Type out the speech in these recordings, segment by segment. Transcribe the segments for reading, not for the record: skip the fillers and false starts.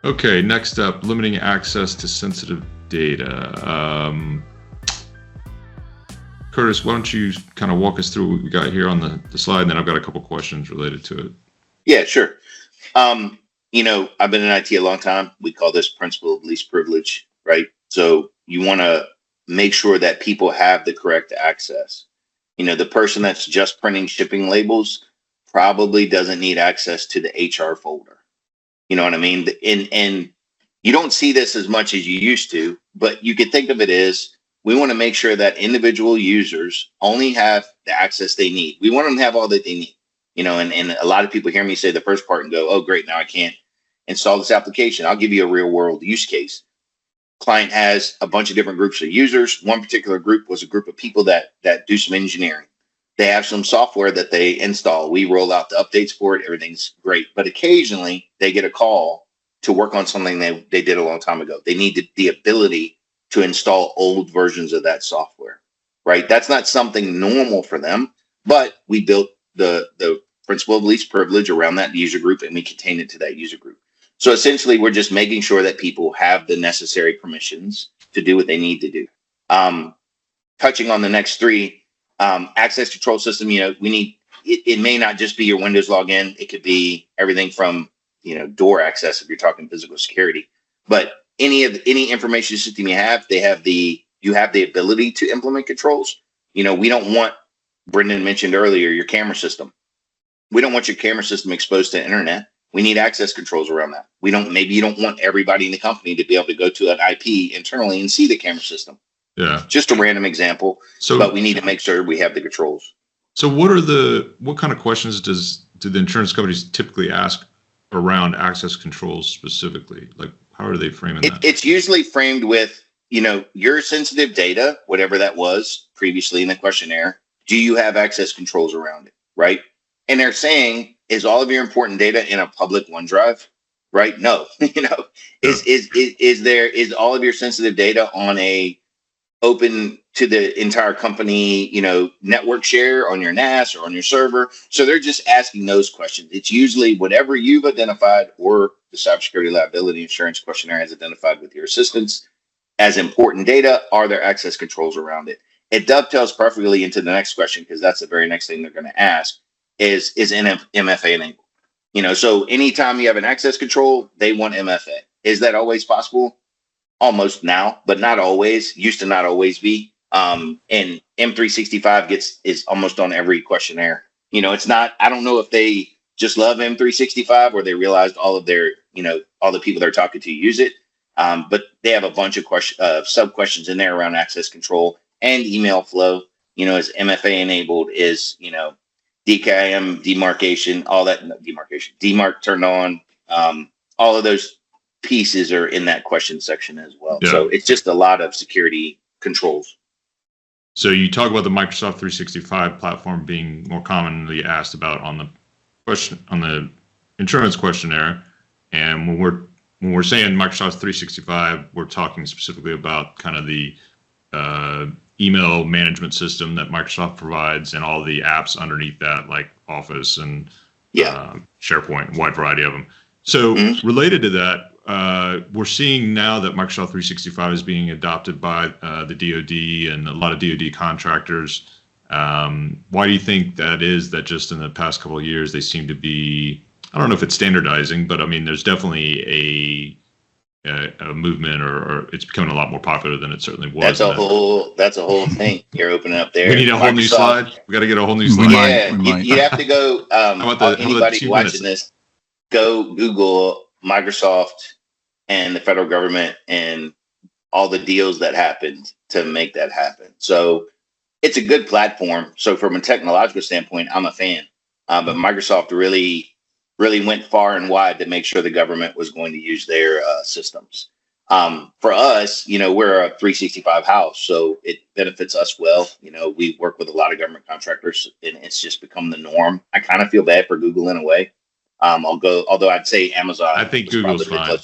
Okay, next up, limiting access to sensitive data. Curtis, why don't you kind of walk us through what we got here on the slide, and then I've got a couple questions related to it. Yeah, sure. I've been in IT a long time. We call this principle of least privilege, right? So you want to make sure that people have the correct access. The person that's just printing shipping labels probably doesn't need access to the HR folder. You know what I mean? And you don't see this as much as you used to, but you could think of it as we want to make sure that individual users only have the access they need. We want them to have all that they need. And a lot of people hear me say the first part and go, oh, great, now I can't install this application. I'll give you a real world use case. Client has a bunch of different groups of users. One particular group was a group of people that do some engineering. They have some software that they install. We roll out the updates for it. Everything's great. But occasionally they get a call to work on something they did a long time ago. They need the ability to install old versions of that software, right? That's not something normal for them, but we built the principle of least privilege around that user group, and we contain it to that user group. So essentially, we're just making sure that people have the necessary permissions to do what they need to do. Touching on the next three, access control system, we need, it may not just be your Windows login. It could be everything from, door access if you're talking physical security. But any information system you have the ability to implement controls. We don't want, Brendan mentioned earlier, your camera system. We don't want your camera system exposed to the internet. We need access controls around that. Maybe you don't want everybody in the company to be able to go to an IP internally and see the camera system. Yeah. Just a random example, but we need to make sure we have the controls. So what kind of questions do the insurance companies typically ask around access controls specifically? Like, how are they framing that? It's usually framed with, your sensitive data, whatever that was previously in the questionnaire. Do you have access controls around it, right? And they're saying, is all of your important data in a public OneDrive, right? No, is all of your sensitive data on a open to the entire company, network share on your NAS or on your server? So they're just asking those questions. It's usually whatever you've identified or the Cybersecurity Liability Insurance Questionnaire has identified with your assistance as important data. Are there access controls around it? It dovetails perfectly into the next question, because that's the very next thing they're going to ask is MFA enabled? So anytime you have an access control, they want MFA. Is that always possible? Almost now, but not always. Used to not always be. And M365 is almost on every questionnaire. It's not, I don't know if they just love M365 or they realized all of their, all the people they're talking to use it. But they have a bunch of sub questions in there around access control and email flow. Is MFA enabled? Is, DKIM demarcation, all that demarc turned on. All of those pieces are in that question section as well. Yeah. So it's just a lot of security controls. So you talk about the Microsoft 365 platform being more commonly asked about on the insurance questionnaire, and when we're saying Microsoft 365, we're talking specifically about kind of the email management system that Microsoft provides and all the apps underneath that, like Office and SharePoint, a wide variety of them. So related to that, we're seeing now that Microsoft 365 is being adopted by the DoD and a lot of DoD contractors. Why do you think that is, that just in the past couple of years they seem to be, I don't know if it's standardizing, but I mean, there's definitely a movement, or it's becoming a lot more popular than it certainly was. That's a whole thing you're opening up there. We need a whole new slide. We got to get a whole new slide. Yeah, you have to go. Anybody watching this, go Google Microsoft and the federal government and all the deals that happened to make that happen. So it's a good platform. So from a technological standpoint, I'm a fan. But Microsoft really went far and wide to make sure the government was going to use their systems. For us, we're a 365 house, so it benefits us well. We work with a lot of government contractors, and it's just become the norm. I kind of feel bad for Google in a way. Although I'd say Amazon. I think Google's fine.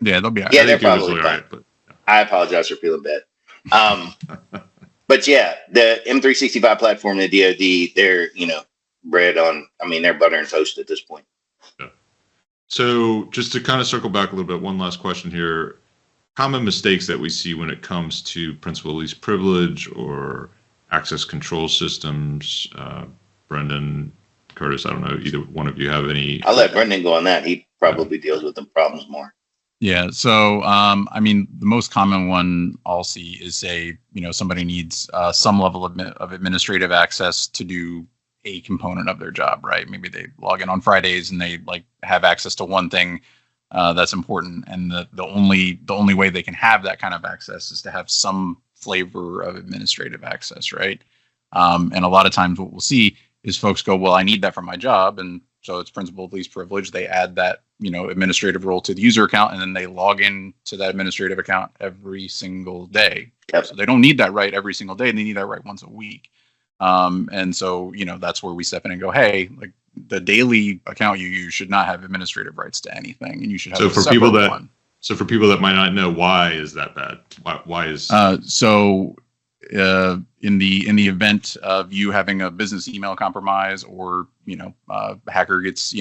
Yeah, they'll be all right. Yeah, they're probably fine. But I apologize for feeling bad. But yeah, the M365 platform, the DoD, they're, they're butter and toast at this point. Yeah. So just to kind of circle back a little bit, one last question here. Common mistakes that we see when it comes to principal least privilege or access control systems. Brendan, Curtis, I don't know, either one of you have any? I'll let Brendan go on that. He probably deals with the problems more. Yeah. So, I mean, the most common one I'll see is say, somebody needs some level of administrative access to do a component of their job, right? Maybe they log in on Fridays and they have access to one thing that's important, and the only way they can have that kind of access is to have some flavor of administrative access, right? And a lot of times, what we'll see is folks go, well, I need that for my job, and so it's principal of least privilege. They add that administrative role to the user account, and then they log in to that administrative account every single day. Yep. So they don't need that right every single day. They need that right once a week. And so, that's where we step in and go, hey, the daily account you use should not have administrative rights to anything, and you should have So a for separate people that one. So for people that might not know, why is that bad? Why is in the event of you having a business email compromise, or a hacker gets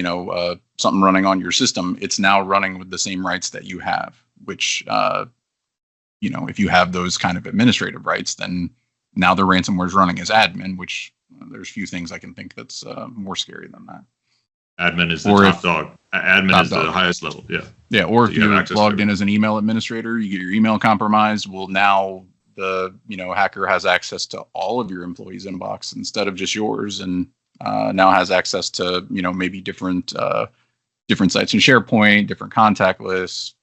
something running on your system, it's now running with the same rights that you have, which if you have those kind of administrative rights, then now the ransomware is running as admin, which there's few things I can think that's more scary than that. Admin is the top dog. Admin is the highest level. Yeah. Yeah. Or So if you have you're access logged to in as an email administrator, you get your email compromised. Well, now the hacker has access to all of your employees' inbox instead of just yours, and now has access to maybe different sites in SharePoint, different contact lists,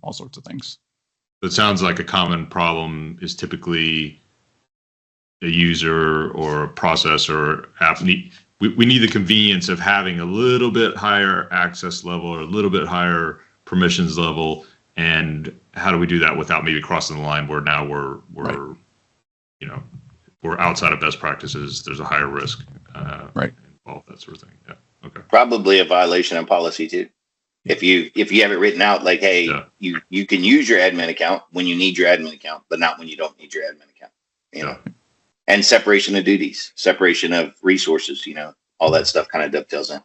all sorts of things. It sounds like a common problem is typically a user or a process or app we need the convenience of having a little bit higher access level or a little bit higher permissions level. And how do we do that without maybe crossing the line where now we're right. We're outside of best practices. There's a higher risk involved, that sort of thing. Yeah. Okay. Probably a violation of policy too. If you have it written out like, hey, you can use your admin account when you need your admin account, but not when you don't need your admin account. And separation of duties, separation of resources, all that stuff kind of dovetails in.